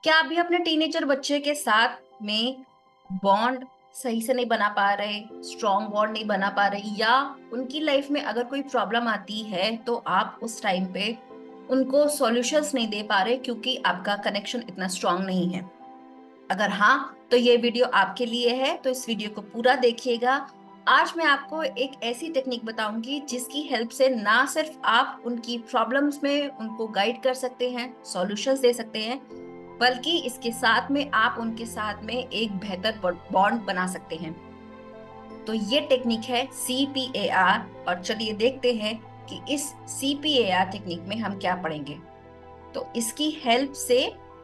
क्या आप भी अपने टीनेजर बच्चे के साथ में बॉन्ड सही से नहीं बना पा रहे, स्ट्रॉन्ग बॉन्ड नहीं बना पा रहे, या उनकी लाइफ में अगर कोई प्रॉब्लम आती है तो आप उस टाइम पे उनको सॉल्यूशंस नहीं दे पा रहे क्योंकि आपका कनेक्शन इतना स्ट्रांग नहीं है? अगर हाँ, तो ये वीडियो आपके लिए है, तो इस वीडियो को पूरा देखिएगा। आज मैं आपको एक ऐसी टेक्निक बताऊंगी जिसकी हेल्प से ना सिर्फ आप उनकी प्रॉब्लम्स में उनको गाइड कर सकते हैं, सॉल्यूशंस दे सकते हैं, बल्कि इसके साथ में आप उनके साथ में एक बेहतर बॉन्ड बना सकते हैं। तो ये टेक्निक है CPAR, और चलिए देखते हैं कि इस CPAR टेक्निक में हम क्या पढ़ेंगे। तो इसकी हेल्प से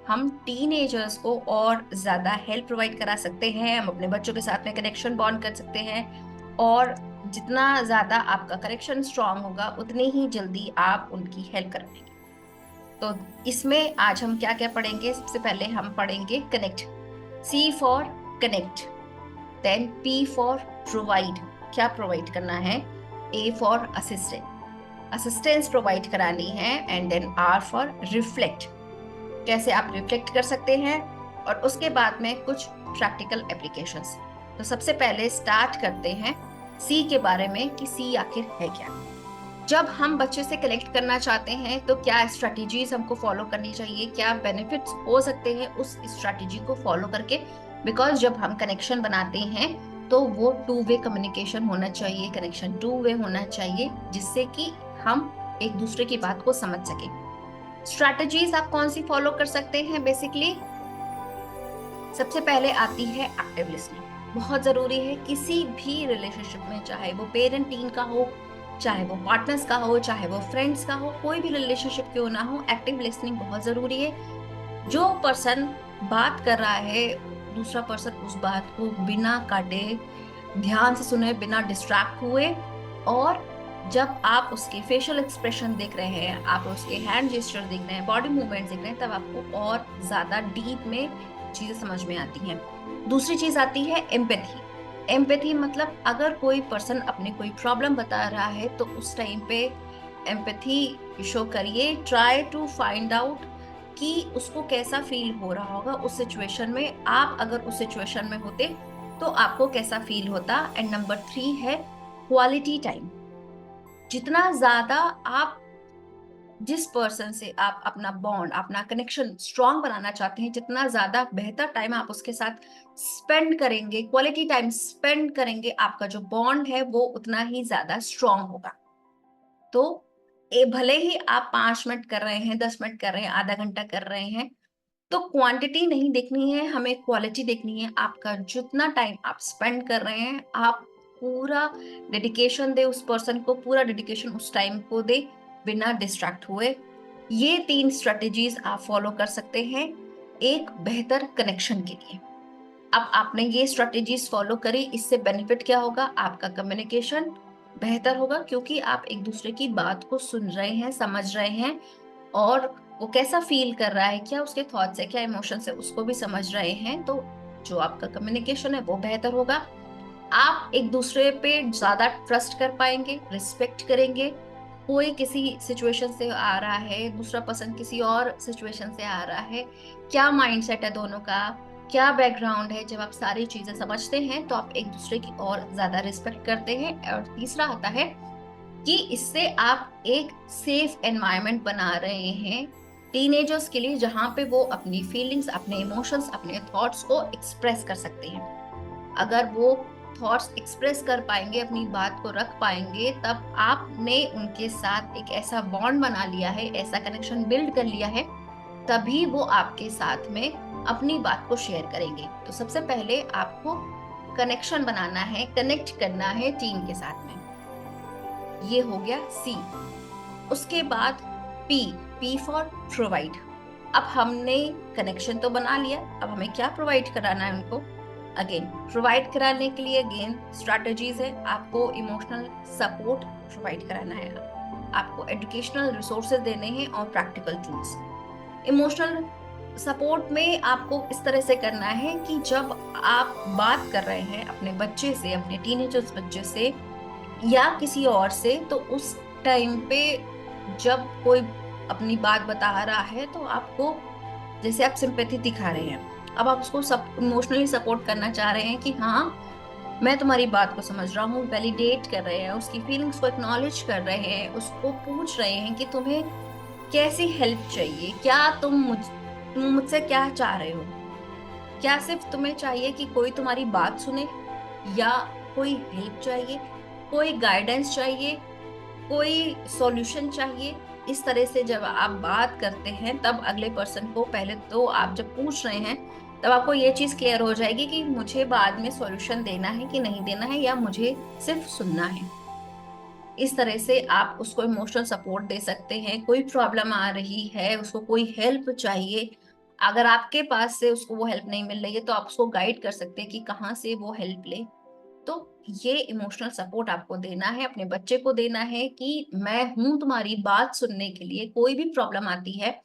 हम टीनेजर्स को और ज्यादा हेल्प प्रोवाइड करा सकते हैं, हम अपने बच्चों के साथ में कनेक्शन बॉन्ड कर सकते हैं, और जितना ज्यादा आपका कनेक्शन स्ट्रांग होगा उतनी ही जल्दी आप उनकी हेल्प कर पाएंगे। तो इसमें आज हम क्या क्या पढ़ेंगे? सबसे पहले हम पढ़ेंगे connect. C for connect, then P for provide, क्या प्रोवाइड करना है, A फॉर असिस्टेंस प्रोवाइड करानी है, and then R for reflect, कैसे आप रिफ्लेक्ट कर सकते हैं, और उसके बाद में कुछ प्रैक्टिकल एप्लीकेशंस। तो सबसे पहले स्टार्ट करते हैं सी के बारे में कि सी आखिर है क्या। जब हम बच्चे से कनेक्ट करना चाहते हैं तो क्या स्ट्रेटेजीज हमको फॉलो करनी चाहिए, क्या बेनिफिट्स हो सकते हैं उस स्ट्रेटेजी को फॉलो करके? बिकॉज जब हम कनेक्शन बनाते हैं तो वो टू वे कम्युनिकेशन होना चाहिए, कनेक्शन टू वे होना चाहिए, जिससे कि हम एक दूसरे की बात को समझ सके। स्ट्रैटेजीज आप कौन सी फॉलो कर सकते हैं? बेसिकली सबसे पहले आती है एक्टिव लिसनिंग। बहुत जरूरी है किसी भी रिलेशनशिप में, चाहे वो पेरेंट टीन का हो, चाहे वो पार्टनर्स का हो, चाहे वो फ्रेंड्स का हो, कोई भी रिलेशनशिप क्यों ना हो, एक्टिव लिसनिंग बहुत जरूरी है। जो पर्सन बात कर रहा है, दूसरा पर्सन उस बात को बिना काटे ध्यान से सुने, बिना डिस्ट्रैक्ट हुए, और जब आप उसके फेशियल एक्सप्रेशन देख रहे हैं, आप उसके हैंड जेस्चर देख रहे हैं, बॉडी मूवमेंट देख रहे हैं, तब आपको और ज्यादा डीप में चीजें समझ में आती हैं। दूसरी चीज आती है एम्पैथी। एम्पैथी मतलब अगर कोई पर्सन अपनी कोई प्रॉब्लम बता रहा है तो उस टाइम पे एम्पैथी शो करिए, ट्राई टू फाइंड आउट कि उसको कैसा फील हो रहा होगा उस सिचुएशन में। आप अगर उस सिचुएशन में होते तो आपको कैसा फील होता। एंड नंबर 3 है क्वालिटी टाइम। जितना ज्यादा आप जिस पर्सन से आप अपना बॉन्ड, अपना कनेक्शन स्ट्रांग बनाना चाहते हैं, जितना ज्यादा बेहतर टाइम आप उसके साथ स्पेंड करेंगे, क्वालिटी टाइम स्पेंड करेंगे, आपका जो बॉन्ड है वो उतना ही ज्यादा स्ट्रांग होगा। तो भले ही आप 5 मिनट कर रहे हैं, 10 मिनट कर रहे हैं, आधा घंटा कर रहे हैं, तो क्वांटिटी नहीं देखनी है, हमें क्वालिटी देखनी है। आपका जितना टाइम आप स्पेंड कर रहे हैं, आप पूरा डेडिकेशन दे उस पर्सन को, पूरा डेडिकेशन उस टाइम को दे, बिना डिस्ट्रैक्ट हुए। ये 3 स्ट्रेटेजीज आप फॉलो कर सकते हैं एक बेहतर कनेक्शन के लिए। अब आपने ये स्ट्रेटेजीज फॉलो करी, इससे बेनिफिट क्या होगा? आपका कम्युनिकेशन बेहतर होगा क्योंकि आप एक दूसरे की बात को सुन रहे हैं, समझ रहे हैं, और वो कैसा फील कर रहा है, क्या उसके थॉट्स है, क्या इमोशंस है, उसको भी समझ रहे हैं। तो जो आपका कम्युनिकेशन है वो बेहतर होगा। आप एक दूसरे पे ज्यादा ट्रस्ट कर पाएंगे, रिस्पेक्ट करेंगे। कोई किसी सिचुएशन से आ रहा है, दूसरा पर्सन किसी और सिचुएशन से आ रहा है, क्या माइंडसेट है दोनों का, क्या बैकग्राउंड है, जब आप सारी चीजें समझते हैं तो आप एक दूसरे की और ज्यादा रिस्पेक्ट करते हैं। और तीसरा आता है कि इससे आप एक सेफ एनवायरनमेंट बना रहे हैं टीनेजर्स के लिए, जहां पे वो अपनी फीलिंग्स, अपने इमोशंस, अपने थॉट्स को एक्सप्रेस कर सकते हैं। अगर वो थॉट्स एक्सप्रेस कर पाएंगे, अपनी बात को रख पाएंगे, तब आपने उनके साथ एक ऐसा बॉन्ड बना लिया है, ऐसा कनेक्शन बिल्ड कर लिया है, तभी वो आपके साथ में अपनी बात को शेयर करेंगे। तो सबसे पहले आपको कनेक्शन बनाना है, कनेक्ट करना है टीम के साथ में। ये हो गया सी। उसके बाद पी, पी फॉर प्रोवाइड। अब हमने कनेक्शन तो बना लिया, अब हमें क्या प्रोवाइड कराना है उनको? अगेन प्रोवाइड कराने के लिए अगेन स्ट्रैटेजीज है। आपको इमोशनल सपोर्ट प्रोवाइड कराना है, आपको एजुकेशनल रिसोर्सेज देने हैं, और प्रैक्टिकल टूल्स। इमोशनल सपोर्ट में आपको इस तरह से करना है कि जब आप बात कर रहे हैं अपने बच्चे से, अपने टीनेजर्स बच्चे से या किसी और से, तो उस टाइम पे जब कोई अपनी बात बता रहा है तो आपको जैसे आप सिंपैथी दिखा रहे हैं, अब आप उसको इमोशनली सपोर्ट करना चाह रहे हैं कि हाँ मैं तुम्हारी बात को समझ रहा हूँ, वैलिडेट कर रहे हैं, उसकी फीलिंग्स को एक्नॉलेज कर रहे हैं, उसको पूछ रहे हैं कि तुम्हें कैसी हेल्प चाहिए, क्या तुम मुझसे क्या चाह रहे हो। क्या सिर्फ तुम्हें चाहिए कि कोई तुम्हारी बात सुने, या कोई हेल्प चाहिए, कोई गाइडेंस चाहिए, कोई सॉल्यूशन चाहिए। इस तरह से जब आप बात करते हैं तब अगले पर्सन को, पहले तो आप जब पूछ रहे हैं तब आपको ये चीज क्लियर हो जाएगी कि मुझे बाद में सॉल्यूशन देना है कि नहीं देना है, या मुझे सिर्फ सुनना है। इस तरह से आप उसको इमोशनल सपोर्ट दे सकते हैं। कोई प्रॉब्लम आ रही है, उसको कोई हेल्प चाहिए, अगर आपके पास से उसको वो हेल्प नहीं मिल रही है तो आप उसको गाइड कर सकते हैं कि कहाँ से वो हेल्प ले। तो ये इमोशनल सपोर्ट आपको देना है, अपने बच्चे को देना है कि मैं हूं तुम्हारी बात सुनने के लिए, कोई भी प्रॉब्लम आती है,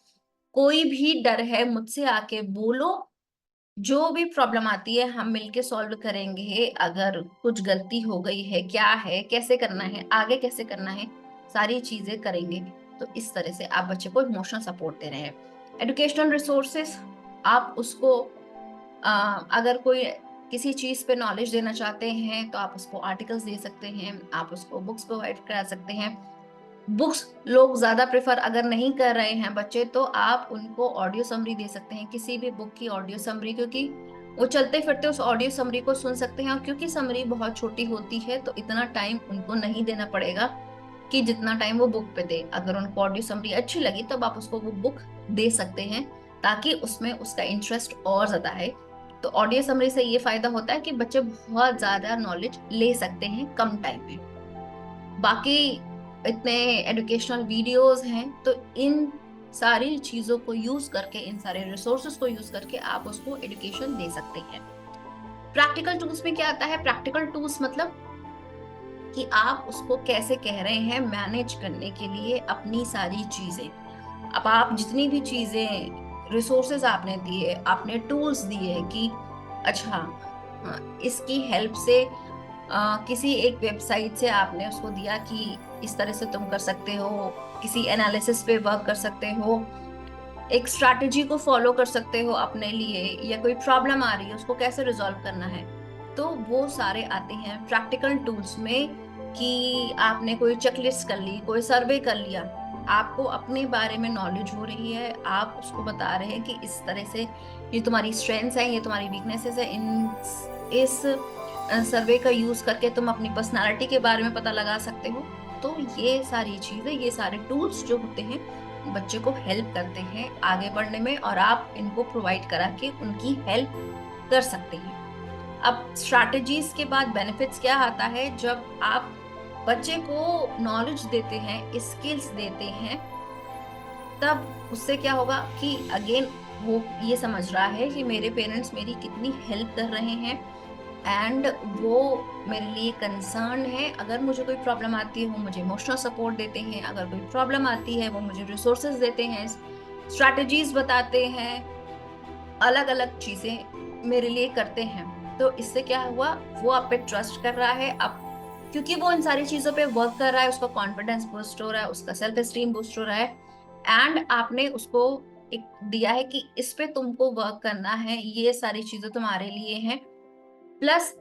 कोई भी डर है, मुझसे आके बोलो, जो भी प्रॉब्लम आती है हम मिलके सॉल्व करेंगे। अगर कुछ गलती हो गई है, क्या है, कैसे करना है, आगे कैसे करना है, सारी चीजें करेंगे। तो इस तरह से आप बच्चे को इमोशनल सपोर्ट दे रहे हैं। एजुकेशनल रिसोर्सेस, आप उसको अगर कोई किसी चीज पे नॉलेज देना चाहते हैं तो आप उसको आर्टिकल्स दे सकते हैं, आप उसको बुक्स प्रोवाइड करा सकते हैं। बुक्स लोग ज्यादा प्रेफर अगर नहीं कर रहे हैं बच्चे, तो आप उनको ऑडियो समरी दे सकते हैं, किसी भी बुक की ऑडियो समरी, क्योंकि वो चलते फिरते उस ऑडियो समरी को सुन सकते हैं। और क्योंकि समरी बहुत छोटी होती है तो इतना टाइम उनको नहीं देना पड़ेगा कि जितना टाइम वो बुक पे दे। अगर उनको ऑडियो समरी अच्छी लगी तब आप उसको वो बुक दे सकते हैं, ताकि उसमें उसका इंटरेस्ट और ज्यादा है। तो ऑडियो समरी से ये फायदा होता है कि बच्चे बहुत ज्यादा नॉलेज ले सकते हैं कम टाइम में। बाकी इतने एजुकेशनल वीडियोस हैं, तो इन सारी चीजों को यूज करके, इन सारे रिसोर्सेज को यूज करके आप उसको एजुकेशन दे सकते हैं। प्रैक्टिकल टूल्स में क्या आता है? प्रैक्टिकल टूल्स मतलब कि आप उसको कैसे कह रहे हैं मैनेज करने के लिए अपनी सारी चीजें। अब आप जितनी भी चीजें, रिसोर्सेज आपने दिए, आपने टूल्स दिए कि अच्छा इसकी हेल्प से किसी एक वेबसाइट से आपने उसको दिया कि इस तरह से तुम कर सकते हो, किसी एनालिसिस पे वर्क कर सकते हो, एक स्ट्रैटेजी को फॉलो कर सकते हो अपने लिए, या कोई प्रॉब्लम आ रही है उसको कैसे रिजॉल्व करना है। तो वो सारे आते हैं प्रैक्टिकल टूल्स में। कि आपने कोई चेकलिस्ट कर ली, कोई सर्वे कर लिया, आपको अपने बारे में नॉलेज हो रही है, आप उसको बता रहे हैं कि इस तरह से ये तुम्हारी स्ट्रेंथ्स हैं, ये तुम्हारी वीकनेसेस है, इन इस सर्वे का यूज करके तुम अपनी पर्सनालिटी के बारे में पता लगा सकते हो। तो ये सारी चीजें, ये सारे टूल्स जो होते हैं बच्चे को हेल्प करते हैं आगे बढ़ने में, और आप इनको प्रोवाइड करा के उनकी हेल्प कर सकते हैं। अब स्ट्रैटेजीज के बाद बेनिफिट्स क्या आता है? जब आप बच्चे को नॉलेज देते हैं, स्किल्स देते हैं, तब उससे क्या होगा कि अगेन वो ये समझ रहा है कि मेरे पेरेंट्स मेरी कितनी हेल्प कर रहे हैं, एंड वो मेरे लिए कंसर्न है। अगर मुझे कोई प्रॉब्लम आती है वो मुझे इमोशनल सपोर्ट देते हैं, अगर कोई प्रॉब्लम आती है वो मुझे रिसोर्सेज देते हैं, स्ट्रैटेजीज बताते हैं, अलग अलग चीजें मेरे लिए करते हैं। तो इससे क्या हुआ, वो आप पे ट्रस्ट कर रहा है। अब क्योंकि वो इन सारी चीजों पे वर्क कर रहा है, उसका कॉन्फिडेंस बूस्ट हो रहा है, उसका सेल्फ एस्टीम बूस्ट हो रहा है, एंड आपने उसको एक दिया है कि इस पे तुमको वर्क करना है, ये सारी चीजें तुम्हारे लिए हैं। प्लस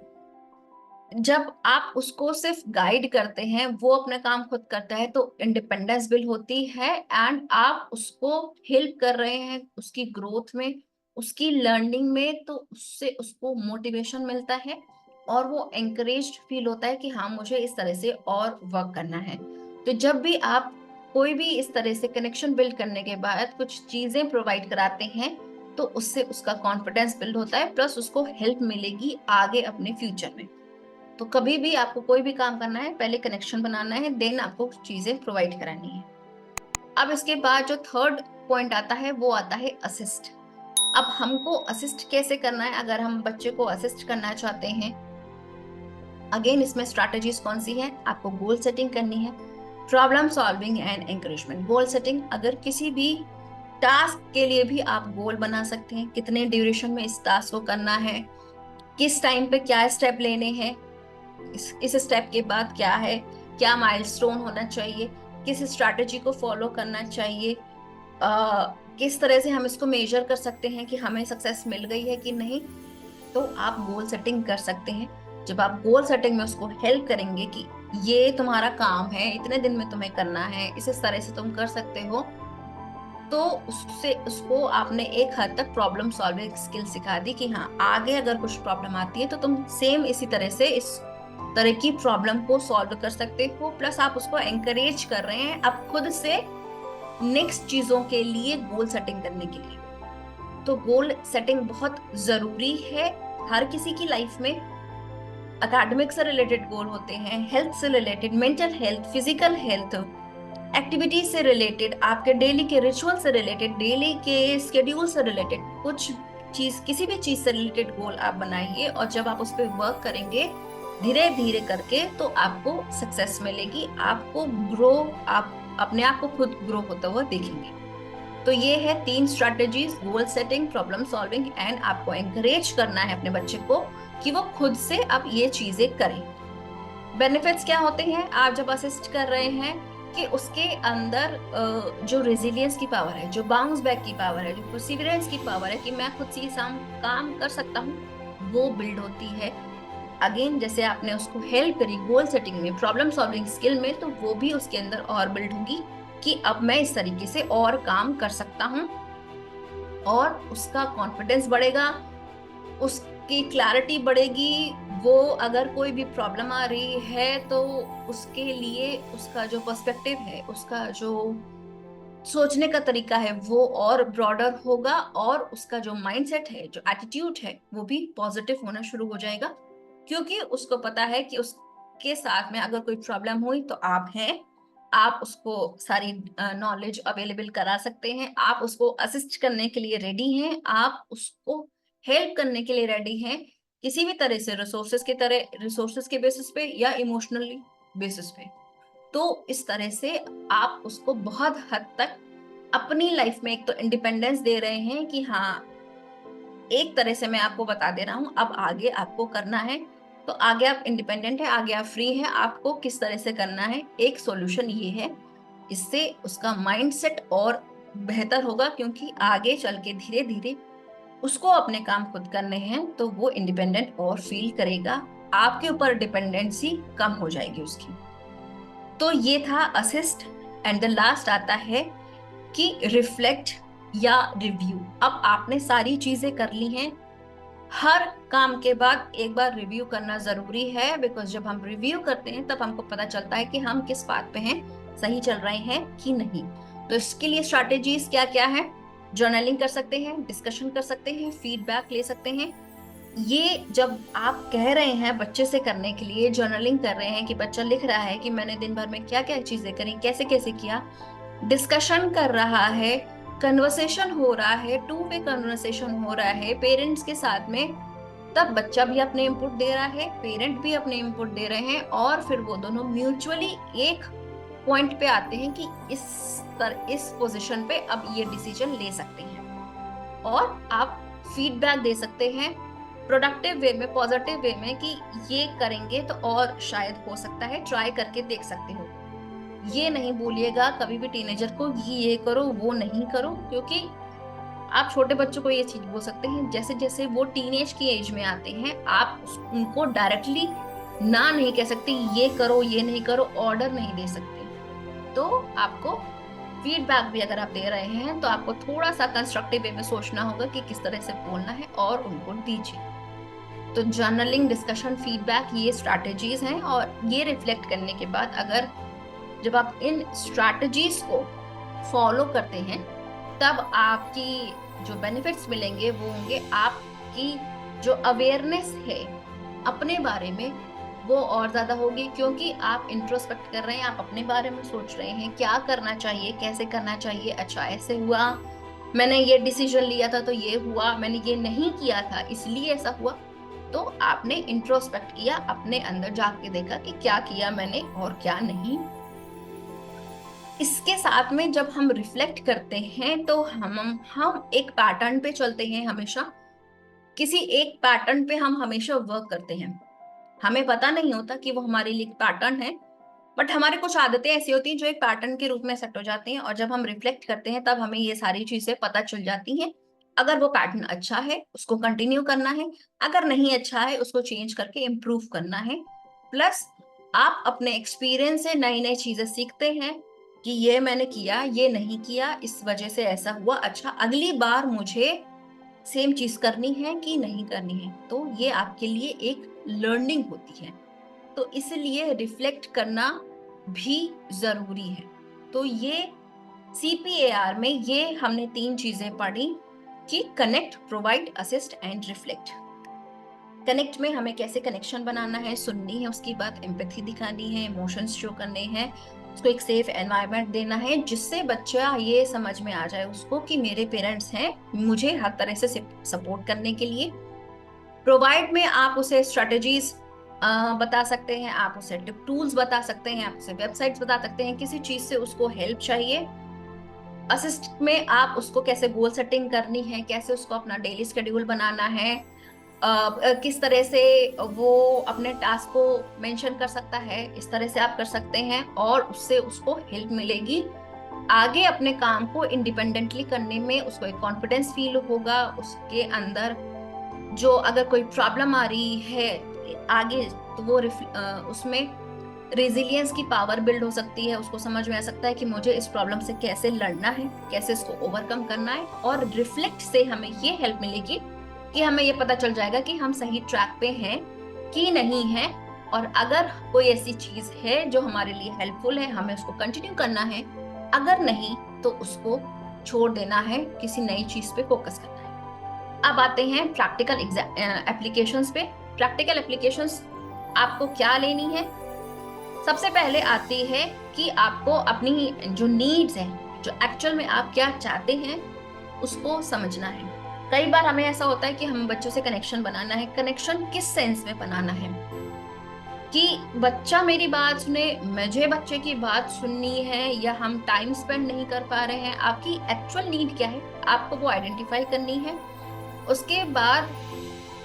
जब आप उसको सिर्फ गाइड करते हैं, वो अपना काम खुद करता है, तो इंडिपेंडेंस बिल्ड होती है, एंड आप उसको हेल्प कर रहे हैं उसकी ग्रोथ में, उसकी लर्निंग में। तो उससे उसको मोटिवेशन मिलता है और वो एंकरेज्ड फील होता है कि हाँ मुझे इस तरह से और वर्क करना है। तो जब भी आप कोई भी इस तरह से कनेक्शन बिल्ड करने के बाद कुछ चीजें प्रोवाइड कराते हैं, तो उससे उसका कॉन्फिडेंस बिल्ड होता है, प्लस उसको हेल्प मिलेगी आगे अपने फ्यूचर में। तो कभी भी आपको कोई भी काम करना है, पहले कनेक्शन बनाना है, देन आपको चीजें प्रोवाइड करानी है। अब इसके बाद जो थर्ड पॉइंट आता है वो आता है असिस्ट। अब हमको असिस्ट कैसे करना है? अगर हम बच्चे को असिस्ट करना चाहते हैं, अगेन इसमें स्ट्रैटेजीज कौन सी है? आपको गोल सेटिंग करनी है, problem solving and encouragement. Goal setting, अगर किसी भी टास्क के लिए भी आप गोल बना सकते हैं, कितने ड्यूरेशन में इस टास्क को करना है, किस टाइम पे क्या स्टेप लेने हैं, इस स्टेप के बाद क्या है, क्या माइलस्टोन होना चाहिए, किस स्ट्रैटेजी को फॉलो करना चाहिए, किस तरह से हम इसको मेजर कर सकते हैं कि हमें सक्सेस मिल गई है कि नहीं? तो आप गोल सेटिंग कर सकते हैं। जब आप गोल सेटिंग में उसको हेल्प करेंगे कि ये तुम्हारा काम है, इतने दिन में तुम्हें करना है, इस तरह से तुम कर सकते हो, तो उससे उसको आपने एक हद तक प्रॉब्लम सॉल्विंग स्किल सिखा दी कि हाँ, आगे अगर कुछ प्रॉब्लम आती है तो तुम सेम इसी तरह से इस तरह की प्रॉब्लम को सॉल्व कर सकते हो। प्लस आप उसको एंकरेज कर रहे हैं अब खुद से नेक्स्ट चीजों के लिए गोल सेटिंग करने के लिए। तो गोल सेटिंग बहुत जरूरी है हर किसी की लाइफ में। एकेडमिक से रिलेटेड गोल होते हैं, हेल्थ से related, mental health, physical health, activity से रिलेटेड, आपके डेली के रिचुअल से रिलेटेड, डेली के स्केड्यूल से रिलेटेड, कुछ चीज, किसी भी चीज से रिलेटेड गोल आप बनाइए और जब आप उस पर वर्क करेंगे धीरे धीरे करके तो आपको सक्सेस मिलेगी, आपको ग्रो, आप अपने आप को खुद ग्रो होता हुआ देखेंगे। तो ये है 3 strategies: goal setting, problem solving and आपको एंकरेज करना है अपने बच्चे को कि वो खुद से अब ये चीजें करें। बेनिफिट्स क्या होते हैं आप जब असिस्ट कर रहे हैं? कि उसके अंदर जो रेजिलियंस की पावर है, जो बाउंस बैक की पावर है, जो परसिवियरेंस की पावर है कि मैं खुद से ये काम कर सकता हूँ, वो बिल्ड होती है। अगेन, जैसे आपने उसको हेल्प करी गोल सेटिंग में, प्रॉब्लम सॉल्विंग स्किल में, तो वो भी उसके अंदर और बिल्ड होगी कि अब मैं इस तरीके से और काम कर सकता हूँ, और उसका कॉन्फिडेंस बढ़ेगा, उसकी क्लैरिटी बढ़ेगी। वो अगर कोई भी प्रॉब्लम आ रही है तो उसके लिए उसका जो पर्सपेक्टिव है, उसका जो सोचने का तरीका है, वो और ब्रॉडर होगा, और उसका जो माइंडसेट है, जो एटीट्यूड है, वो भी पॉजिटिव होना शुरू हो जाएगा। क्योंकि उसको पता है कि उसके साथ में अगर कोई प्रॉब्लम हुई तो आप हैं, आप उसको सारी नॉलेज अवेलेबल करा सकते हैं, आप उसको असिस्ट करने के लिए रेडी हैं, आप उसको हेल्प करने के लिए रेडी हैं, किसी भी तरह से, रिसोर्सेस के बेसिस पे या इमोशनली बेसिस पे। तो इस तरह से आप उसको बहुत हद तक अपनी लाइफ में एक तो इंडिपेंडेंस दे रहे हैं कि हाँ, एक तरह से मैं आपको बता दे रहा हूँ अब आगे आपको करना है तो आगे आप इंडिपेंडेंट है, आगे आप फ्री हैं, आपको किस तरह से करना है, एक सॉल्यूशन ये है। इससे उसका माइंडसेट और बेहतर होगा, क्योंकि आगे चल के धीरे धीरे उसको अपने काम खुद करने हैं तो वो इंडिपेंडेंट और फील करेगा, आपके ऊपर डिपेंडेंसी कम हो जाएगी उसकी। तो ये था असिस्ट। एंड द लास्ट आता है कि रिफ्लेक्ट या रिव्यू। अब आपने सारी चीजें कर ली हैं, हर काम के बाद एक बार रिव्यू करना जरूरी है, बिकॉज जब हम रिव्यू करते हैं तब हमको पता चलता है कि हम किस बात पे हैं, सही चल रहे हैं कि नहीं। तो इसके लिए स्ट्रैटेजीज क्या क्या है? जर्नलिंग कर सकते हैं, डिस्कशन कर सकते हैं, फीडबैक ले सकते हैं। ये जब आप कह रहे हैं बच्चे से करने के लिए, जर्नलिंग कर रहे हैं कि बच्चा लिख रहा है कि मैंने दिन भर में क्या क्या चीजें करी, कैसे कैसे किया, डिस्कशन कर रहा है, कन्वर्सेशन हो रहा है, टू वे कन्वर्सेशन हो रहा है पेरेंट्स के साथ में, तब बच्चा भी अपने इनपुट दे रहा है, पेरेंट भी अपने इनपुट दे रहे हैं, और फिर वो दोनों म्यूचुअली एक पॉइंट पे आते हैं कि इस पोजीशन पे अब ये डिसीजन ले सकते हैं। और आप फीडबैक दे सकते हैं प्रोडक्टिव वे में, पॉजिटिव वे में, कि ये करेंगे तो और शायद हो सकता है, ट्राई करके देख सकते हो। ये नहीं बोलिएगा कभी भी टीनेजर को कि ये करो वो नहीं करो, क्योंकि आप छोटे बच्चों को ये चीज बोल सकते हैं, जैसे जैसे वो टीनेज की एज में आते हैं आप उनको डायरेक्टली ना नहीं कह सकते, ये करो ये नहीं करो, ऑर्डर नहीं दे सकते। तो आपको फीडबैक भी अगर आप दे रहे हैं तो आपको थोड़ा सा कंस्ट्रक्टिव वे में सोचना होगा कि किस तरह से बोलना है, और उनको दीजिए। तो जर्नलिंग, डिस्कशन, फीडबैक, ये स्ट्रैटेजीज हैं। और ये रिफ्लेक्ट करने के बाद अगर जब आप इन स्ट्रैटेजीज को फॉलो करते हैं तब आपकी जो बेनिफिट्स मिलेंगे वो होंगे, आपकी जो अवेयरनेस है अपने बारे में वो और ज्यादा होगी, क्योंकि आप इंट्रोस्पेक्ट कर रहे हैं, आप अपने बारे में सोच रहे हैं क्या करना चाहिए, कैसे करना चाहिए, अच्छा ऐसे हुआ, मैंने ये डिसीजन लिया था तो ये हुआ, मैंने ये नहीं किया था इसलिए ऐसा हुआ। तो आपने इंट्रोस्पेक्ट किया, अपने अंदर जाके देखा कि क्या किया मैंने और क्या नहीं। इसके साथ में जब हम रिफ्लेक्ट करते हैं तो हम एक पैटर्न पे चलते हैं, हमेशा किसी एक पैटर्न पे हम हमेशा वर्क करते हैं, हमें पता नहीं होता कि वो हमारे लिए एक पैटर्न है, बट हमारे कुछ आदतें ऐसी होती हैं जो एक पैटर्न के रूप में सेट हो जाती हैं, और जब हम रिफ्लेक्ट करते हैं तब हमें ये सारी चीजें पता चल जाती हैं। अगर वो पैटर्न अच्छा है उसको कंटिन्यू करना है, अगर नहीं अच्छा है उसको चेंज करके इम्प्रूव करना है। प्लस आप अपने एक्सपीरियंस से नई नई चीजें सीखते हैं कि ये मैंने किया, ये नहीं किया, इस वजह से ऐसा हुआ, अच्छा अगली बार मुझे सेम चीज करनी है कि नहीं करनी है। तो ये आपके लिए एक लर्निंग होती है, तो इसलिए रिफ्लेक्ट करना भी जरूरी है। तो ये CPAR में ये हमने 3 चीजें पढ़ी कि connect, provide, assist and reflect. Connect में हमें कैसे कनेक्शन बनाना है, सुननी है उसकी बात, एम्पैथी दिखानी है, इमोशंस शो करने हैं, उसको एक सेफ एनवायरनमेंट देना है जिससे बच्चा ये समझ में आ जाए उसको कि मेरे पेरेंट्स हैं मुझे हर तरह से सपोर्ट करने के लिए। प्रोवाइड में आप उसे स्ट्रेटजीज बता सकते हैं, आप उसे टिप टूल्स बता सकते हैं, आप उसे वेबसाइट्स बता सकते हैं, किसी चीज से उसको हेल्प चाहिए। असिस्ट में आप उसको कैसे गोल सेटिंग करनी है, कैसे उसको अपना डेली शेड्यूल बनाना है, किस तरह से वो अपने टास्क को मेंशन कर सकता है, इस तरह से आप कर सकते हैं और उससे उसको हेल्प मिलेगी आगे अपने काम को इंडिपेंडेंटली करने में। उसको एक कॉन्फिडेंस फील होगा उसके अंदर, जो अगर कोई प्रॉब्लम आ रही है आगे तो वो उसमें रेजिलियंस की पावर बिल्ड हो सकती है, उसको समझ में आ सकता है कि मुझे इस प्रॉब्लम से कैसे लड़ना है, कैसे इसको ओवरकम करना है। और रिफ्लेक्ट से हमें ये हेल्प मिलेगी कि हमें ये पता चल जाएगा कि हम सही ट्रैक पे हैं कि नहीं है, और अगर कोई ऐसी चीज है जो हमारे लिए हेल्पफुल है हमें उसको कंटिन्यू करना है, अगर नहीं तो उसको छोड़ देना है, किसी नई चीज पे फोकस करना है। अब आते हैं प्रैक्टिकल एप्लीकेशंस पे। प्रैक्टिकल एप्लीकेशंस आपको क्या लेनी है, सबसे पहले आती है कि आपको अपनी जो नीड्स हैं, जो एक्चुअल में आप क्या चाहते हैं उसको समझना है। कई बार हमें ऐसा होता है कि हम बच्चों से कनेक्शन बनाना है, कनेक्शन किस सेंस में बनाना है कि बच्चा मेरी बात सुने, मुझे बच्चे की बात सुननी है, या हम टाइम स्पेंड नहीं कर पा रहे हैं। आपकी एक्चुअल नीड क्या है आपको वो आइडेंटिफाई करनी है। उसके बाद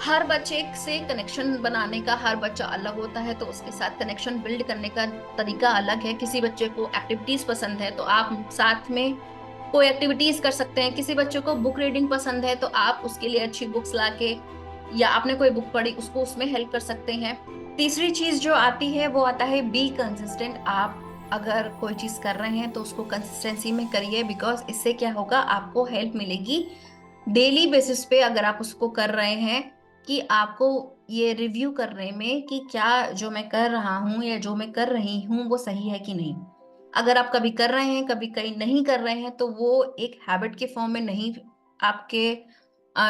हर बच्चे से कनेक्शन बनाने का, हर बच्चा अलग होता है तो उसके साथ कनेक्शन बिल्ड करने का तरीका अलग है। किसी बच्चे को एक्टिविटीज पसंद है तो आप साथ में कोई एक्टिविटीज कर सकते हैं, किसी बच्चे को बुक रीडिंग पसंद है तो आप उसके लिए अच्छी बुक्स लाके, या आपने कोई बुक पढ़ी उसको उसमें हेल्प कर सकते हैं। तीसरी चीज जो आती है वो आता है बी कंसिस्टेंट। आप अगर कोई चीज कर रहे हैं तो उसको कंसिस्टेंसी में करिए, बिकॉज इससे क्या होगा आपको हेल्प मिलेगी डेली बेसिस पे। अगर आप उसको कर रहे हैं कि आपको ये रिव्यू करने में कि क्या जो मैं कर रहा हूँ या जो मैं कर रही हूँ वो सही है कि नहीं। अगर आप कभी कर रहे हैं कभी कहीं नहीं कर रहे हैं तो वो एक हैबिट के फॉर्म में नहीं आपके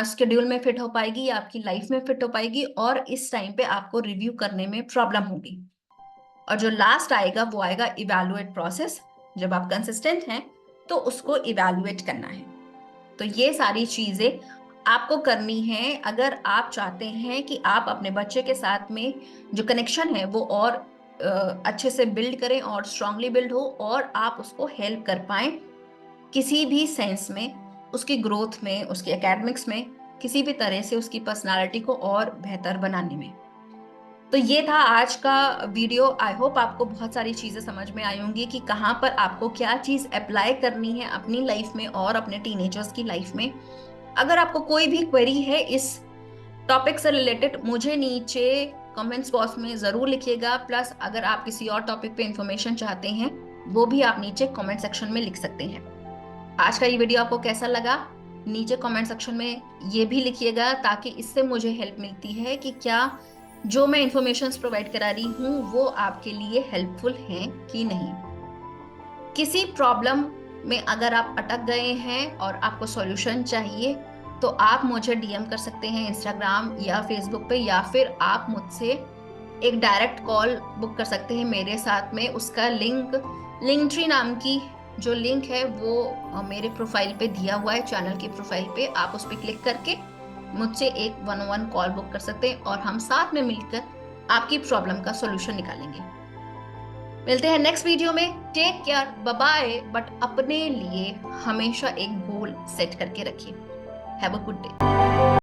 शेड्यूल में फिट हो पाएगी या आपकी लाइफ में फिट हो पाएगी, और इस टाइम पे आपको रिव्यू करने में प्रॉब्लम होगी। और जो लास्ट आएगा वो आएगा इवैल्यूएट प्रोसेस। जब आप कंसिस्टेंट हैं तो उसको इवैल्यूएट करना है। तो ये सारी चीजें आपको करनी है अगर आप चाहते हैं कि आप अपने बच्चे के साथ में जो कनेक्शन है वो और अच्छे से बिल्ड करें और स्ट्रांगली बिल्ड हो, और आप उसको हेल्प कर पाए किसी भी सेंस में, उसकी ग्रोथ में, उसके एकेडमिक्स में, किसी भी तरह से उसकी पर्सनालिटी को और बेहतर बनाने में। तो ये था आज का वीडियो। आई होप आपको बहुत सारी चीजें समझ में आई होंगी कि कहाँ पर आपको क्या चीज अप्लाई करनी है अपनी लाइफ में और अपने टीनेजर्स की लाइफ में। अगर आपको कोई भी क्वेरी है इस टॉपिक से रिलेटेड मुझे नीचे कमेंट्स बॉक्स में जरूर लिखिएगा। प्लस अगर आप किसी और टॉपिक पे इंफॉर्मेशन चाहते हैं वो भी आप नीचे कमेंट सेक्शन में लिख सकते हैं। आज का ये वीडियो आपको कैसा लगा नीचे कमेंट सेक्शन में ये भी लिखिएगा, ताकि इससे मुझे हेल्प मिलती है कि क्या जो मैं इंफॉर्मेशंस प्रोवाइड करा रही हूँ वो आपके लिए हेल्पफुल हैं कि नहीं। किसी प्रॉब्लम में अगर आप अटक गए हैं और आपको सॉल्यूशन चाहिए तो आप मुझे डीएम कर सकते हैं इंस्टाग्राम या फेसबुक पे, या फिर आप मुझसे एक डायरेक्ट कॉल बुक कर सकते हैं मेरे साथ में। उसका लिंक ट्री नाम की जो लिंक है वो मेरे प्रोफाइल पे दिया हुआ है, चैनल की प्रोफाइल पे। आप उस पर क्लिक करके मुझसे एक 1-on-1 कॉल बुक कर सकते हैं और हम साथ में मिलकर आपकी प्रॉब्लम का सोल्यूशन निकालेंगे। मिलते हैं नेक्स्ट वीडियो में। Take care, bye bye. But अपने लिए हमेशा एक गोल सेट करके रखिए। Have a good day.